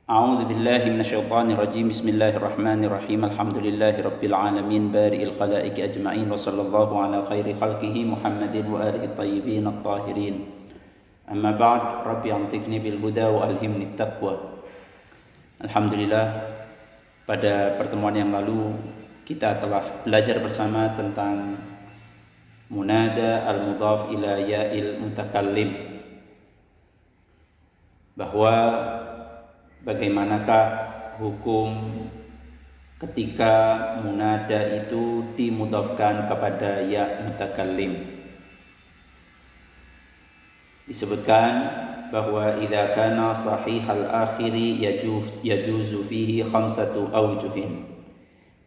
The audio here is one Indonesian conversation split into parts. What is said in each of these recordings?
أعوذ بالله من الشيطان الرجيم بسم الله الرحمن الرحيم الحمد لله رب العالمين بارئ الخلائق أجمعين وصلى الله على خير خلقه محمد وآله الطيبين الطاهرين أما بعد رب أنطقني بالهدى وألهمني التقوى. Alhamdulillah, pada pertemuan yang lalu kita telah belajar bersama tentang munada al-mudhaf ila ya'il mutakallim, bahwa bagaimanakah hukum ketika munada itu dimudhafkan kepada ya mutakallim. Disebutkan bahwa idza kana sahihal akhiri yajuzu fihi khamsatu awjuhin.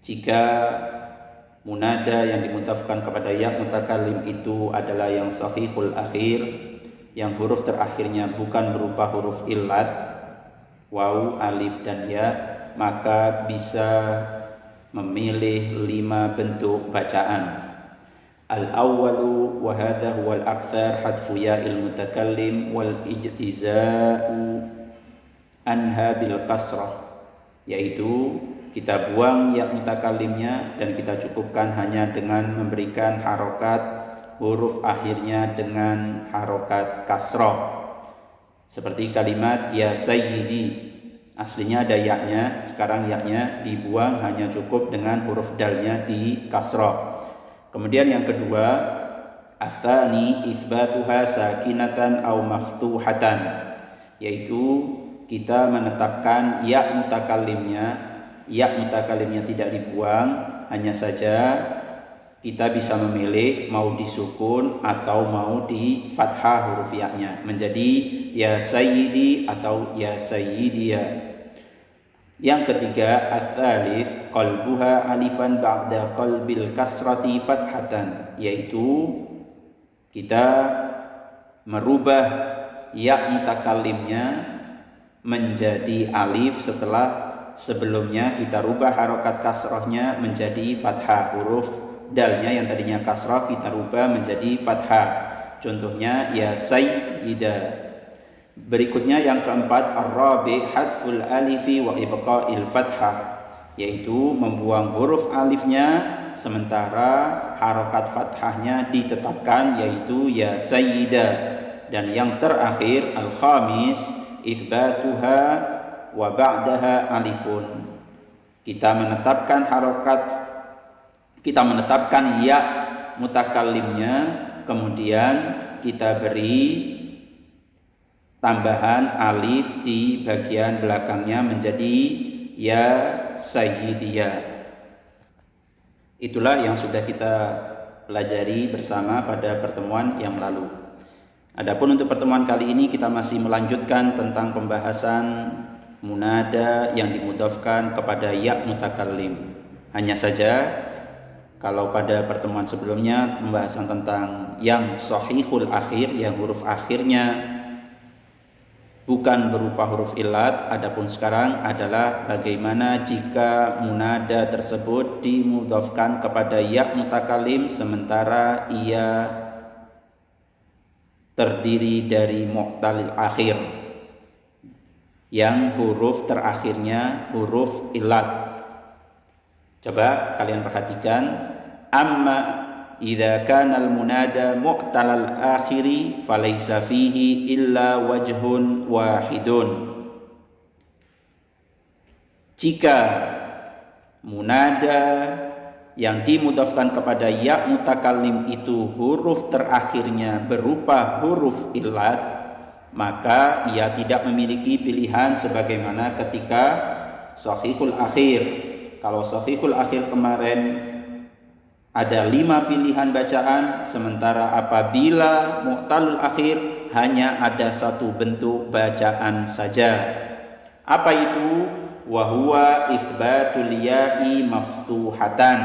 Jika munada yang dimudhafkan kepada ya mutakallim itu adalah yang sahihul akhir, yang huruf terakhirnya bukan berupa huruf illat waw, alif dan ya, maka bisa memilih 5 bentuk bacaan. Al-awwalu wa hadha huwa al-akthar hadfu ya'il mutakallim wal ijtiza'u anha bil kasrah, yaitu kita buang ya mutakallimnya dan kita cukupkan hanya dengan memberikan harokat huruf akhirnya dengan harokat kasrah. Seperti kalimat ya sayyidi, aslinya ada yaknya, sekarang yaknya dibuang, hanya cukup dengan huruf dalnya di kasrah. Kemudian yang kedua, atsani itsbatuha sakinatan aw maftuhatan, yaitu kita menetapkan ya mutakallimnya tidak dibuang, hanya saja kita bisa memilih mau disukun atau mau di fathah huruf ya-nya menjadi ya sayyidi atau ya sayyidiyah. Yang ketiga, ats-tsalits qalbuha alifan ba'da qalbil kasrati fathatan, yaitu kita merubah ya mutakallimnya menjadi alif setelah sebelumnya kita rubah harokat kasrahnya menjadi fathah. Huruf dalnya yang tadinya kasrah kita rubah menjadi fathah. Contohnya ya sayyida. Berikutnya yang keempat, ar-rabi hadful alifi wa ibqa'il fathah, yaitu membuang huruf alifnya sementara harokat fathahnya ditetapkan, yaitu ya sayyida. Dan yang terakhir, al-khamis itsbatuha wa ba'daha alifun, kita menetapkan ya mutakallimnya, kemudian kita beri tambahan alif di bagian belakangnya menjadi ya sayyidiyah. Itulah yang sudah kita pelajari bersama pada pertemuan yang lalu. Adapun untuk pertemuan kali ini kita masih melanjutkan tentang pembahasan munada yang dimudhafkan kepada ya mutakallim. Hanya saja kalau pada pertemuan sebelumnya pembahasan tentang yang sahihul akhir, yang huruf akhirnya bukan berupa huruf illat, adapun sekarang adalah bagaimana jika munada tersebut dimudhafkan kepada ya mutakallim sementara ia terdiri dari mu'talil akhir yang huruf terakhirnya huruf illat. Coba kalian perhatikan, amma idza kana al-munada mu'talal akhiri falaysa fihi illa wajhun wahidun. Jika munada yang dimudhafkan kepada ya mutakallim itu huruf terakhirnya berupa huruf illat, maka ia tidak memiliki pilihan sebagaimana ketika sahihul akhir. Kalau sahihul akhir kemarin ada 5 pilihan bacaan, sementara apabila mu'talul akhir hanya ada 1 bentuk bacaan saja. Apa itu? Wa huwa itsbatul ya'i maftuhatan,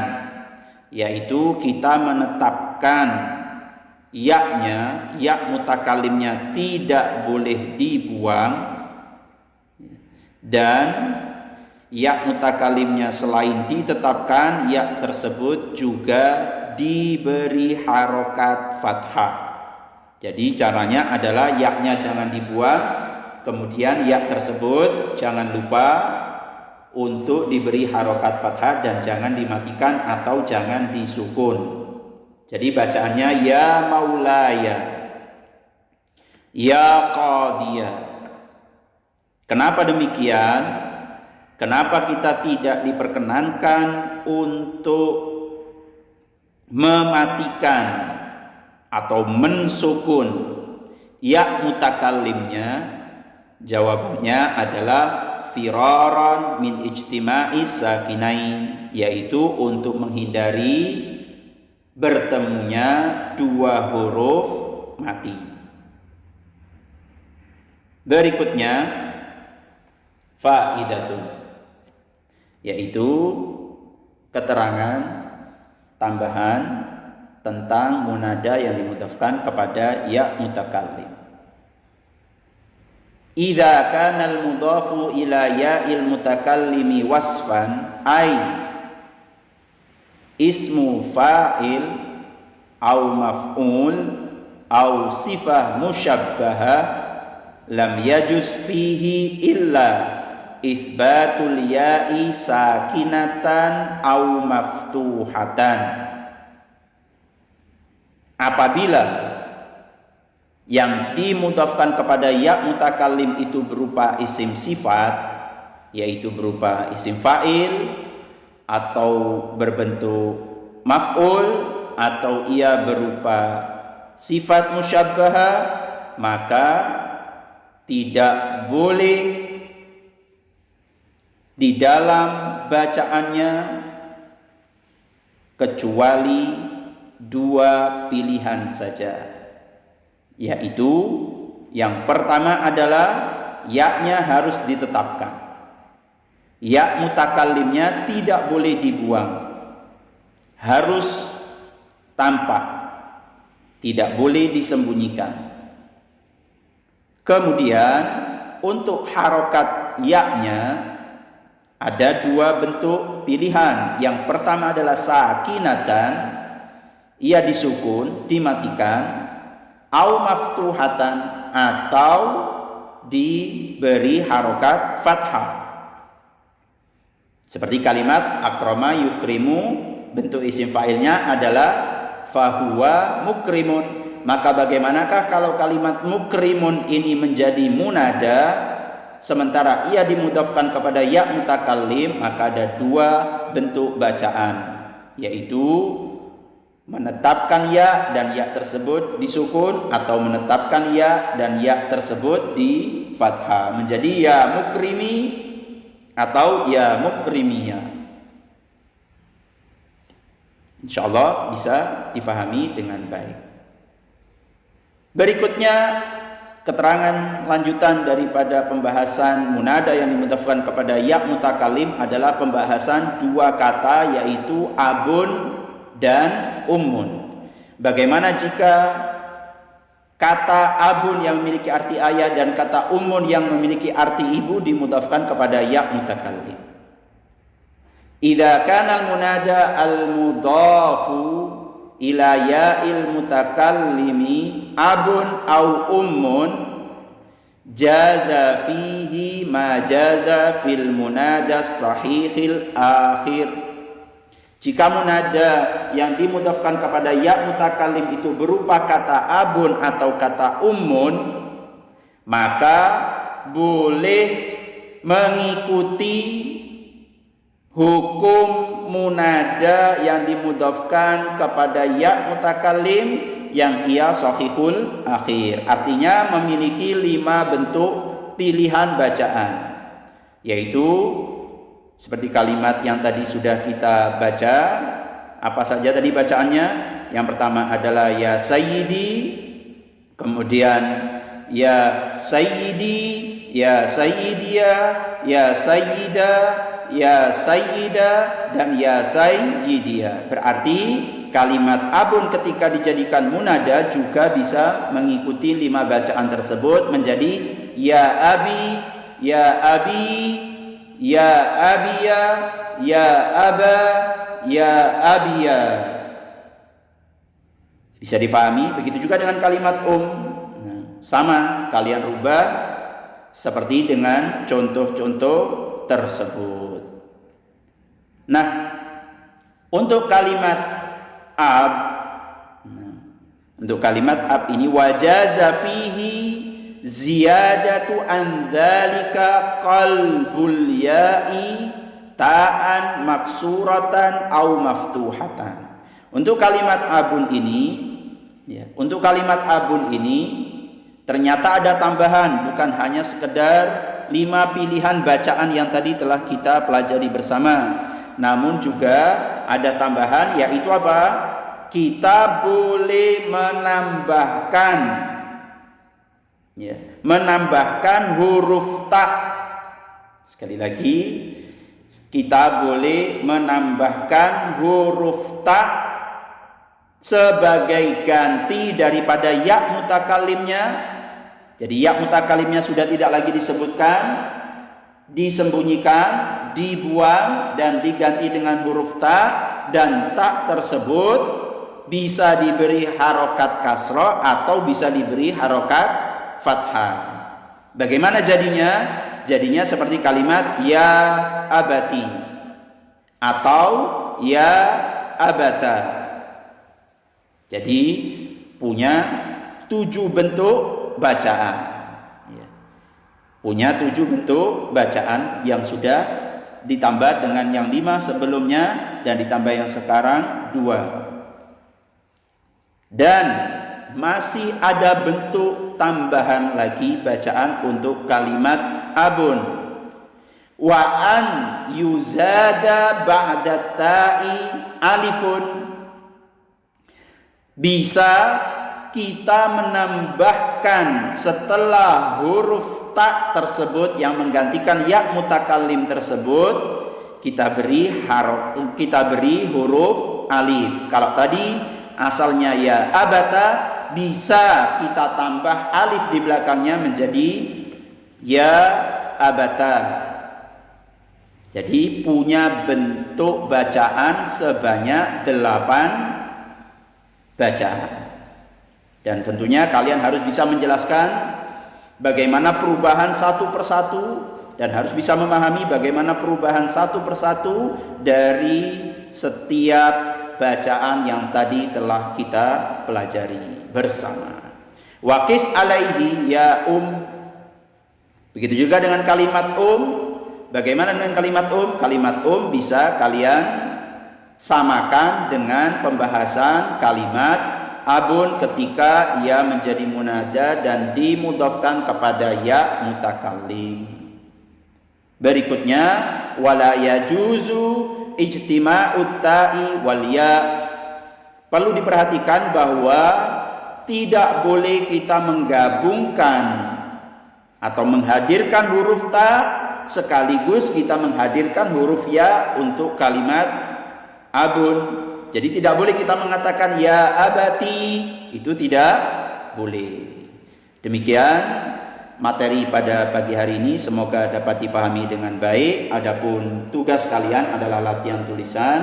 yaitu kita menetapkan ya-nya, ya mutakallimnya tidak boleh dibuang, dan ya mutakallimnya selain ditetapkan, ya tersebut juga diberi harokat fathah. Jadi caranya adalah ya-nya jangan dibuang, kemudian ya tersebut jangan lupa untuk diberi harokat fathah dan jangan dimatikan atau jangan disukun. Jadi bacaannya ya maulaya, ya qadiyah. Kenapa demikian? Kenapa kita tidak diperkenankan untuk mematikan atau mensukun ya mutakallimnya? Jawabannya adalah firaran min ijtima'is sakinain, yaitu untuk menghindari bertemunya dua huruf mati. Berikutnya faidatun, yaitu keterangan tambahan tentang munada yang dimudhafkan kepada ya mutakallim. Idza kana al-mudhafu ila ya'il mutakallimi wasfan ay ismu fa'il au maf'ul au sifah musyabbahah lam yajuz fihi illa itsbatul ya'i sakinatan au maftuhatan. Apabila yang dimudhafkan kepada ya mutakallim itu berupa isim sifat, yaitu berupa isim fa'il atau berbentuk maf'ul, atau ia berupa sifat musyabbahah, maka tidak boleh di dalam bacaannya kecuali dua pilihan saja, yaitu yang pertama adalah ya-nya harus ditetapkan. Ya mutakallimnya tidak boleh dibuang, harus tampak, tidak boleh disembunyikan. Kemudian untuk harokat ya-nya ada dua bentuk pilihan. Yang pertama adalah sakinatan, ia disukun, dimatikan, au maftuhatan, atau diberi harokat fathah. Seperti kalimat akrama yukrimu, bentuk isim fa'ilnya adalah fahuwa mukrimun. Maka bagaimanakah kalau kalimat mukrimun ini menjadi munada sementara ia dimudhafkan kepada ya mutakallim? Maka ada dua bentuk bacaan, yaitu menetapkan ya dan ya tersebut disukun, atau menetapkan ya dan ya tersebut di fathah menjadi ya mukrimi atau ya mukrimiyah. Insyaallah bisa difahami dengan baik. Berikutnya keterangan lanjutan daripada pembahasan munada yang dimudhafkan kepada ya mutakallim adalah pembahasan dua kata, yaitu abun dan ummun. Bagaimana jika kata abun yang memiliki arti ayah dan kata ummun yang memiliki arti ibu dimudhafkan kepada ya mutakallim? Idza kana al-munada al-mudhafu ila ya'il mutakallimi abun au ummun jaza fihi ma jaza fil munada sahihil akhir. Jika munada yang dimudhafkan kepada ya mutakallim itu berupa kata abun atau kata ummun, maka boleh mengikuti hukum munada yang dimudhafkan kepada ya mutakallim yang ia sahihul akhir. Artinya memiliki 5 bentuk pilihan bacaan, yaitu seperti kalimat yang tadi sudah kita baca. Apa saja tadi bacaannya? Yang pertama adalah ya sayyidi, kemudian ya sayyidi, ya sayyidiyah, ya sayyida, ya sayyida, dan ya sayyidiyah. Berarti kalimat abun ketika dijadikan munada juga bisa mengikuti 5 bacaan tersebut menjadi ya abi, ya abi, ya abiya, ya aba, ya abiya. Bisa difahami? Begitu juga dengan kalimat sama, kalian rubah seperti dengan contoh-contoh tersebut. Nah, untuk kalimat ab, ini wajaza fihi ziyadatu an dzalika qalbul ya'i ta'an maksuratan au maftuhatan. Untuk kalimat abun ini, ternyata ada tambahan, bukan hanya sekedar 5 pilihan bacaan yang tadi telah kita pelajari bersama, namun juga ada tambahan, yaitu apa? Kita boleh menambahkan huruf ta. Sekali lagi, kita boleh menambahkan huruf ta sebagai ganti daripada ya mutakallimnya. Jadi ya mutakallimnya sudah tidak lagi disebutkan, disembunyikan, dibuang dan diganti dengan huruf ta, dan ta tersebut bisa diberi harokat kasroh atau bisa diberi harokat fathah. Bagaimana jadinya? Jadinya seperti kalimat ya abati atau ya abata. Jadi punya 7 bentuk bacaan. Punya 7 bentuk bacaan yang sudah ditambah dengan yang 5 sebelumnya dan ditambah yang sekarang 2. Dan masih ada bentuk tambahan lagi bacaan untuk kalimat abun. Wa an yuzada ba'da ta'i alifun. Bisa kita menambahkan setelah huruf ta tersebut yang menggantikan ya mutakallim tersebut, kita beri huruf alif. Kalau tadi asalnya ya abata, bisa kita tambah alif di belakangnya menjadi ya abata. Jadi punya bentuk bacaan sebanyak 8 bacaan. Dan tentunya kalian harus bisa menjelaskan bagaimana perubahan satu persatu, dan harus bisa memahami bagaimana perubahan satu persatu dari setiap bacaan yang tadi telah kita pelajari bersama. Waqis alaihi ya Begitu juga dengan kalimat Bagaimana dengan kalimat Kalimat bisa kalian samakan dengan pembahasan kalimat abun ketika ia menjadi munada dan dimudhafkan kepada ya mutakallim. Berikutnya wala yajuzu ijtima'ut ta'i wal ya. Perlu diperhatikan bahwa tidak boleh kita menggabungkan atau menghadirkan huruf ta sekaligus kita menghadirkan huruf ya untuk kalimat abun. Jadi tidak boleh kita mengatakan ya abati, itu tidak boleh. Demikian materi pada pagi hari ini, semoga dapat difahami dengan baik. Adapun tugas kalian adalah latihan tulisan,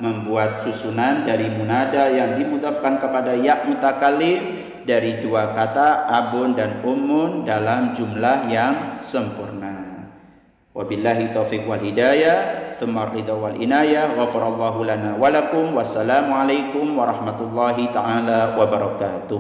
membuat susunan dari munada yang dimudhafkan kepada ya mutakallim dari 2 kata abun dan ummun dalam jumlah yang sempurna. Wabillahi taufiq wal hidayah, tsumma ridha wal inayah, ghafarallahu lana wa lakum, wassalamu alaikum warahmatullahi taala wabarakatuh.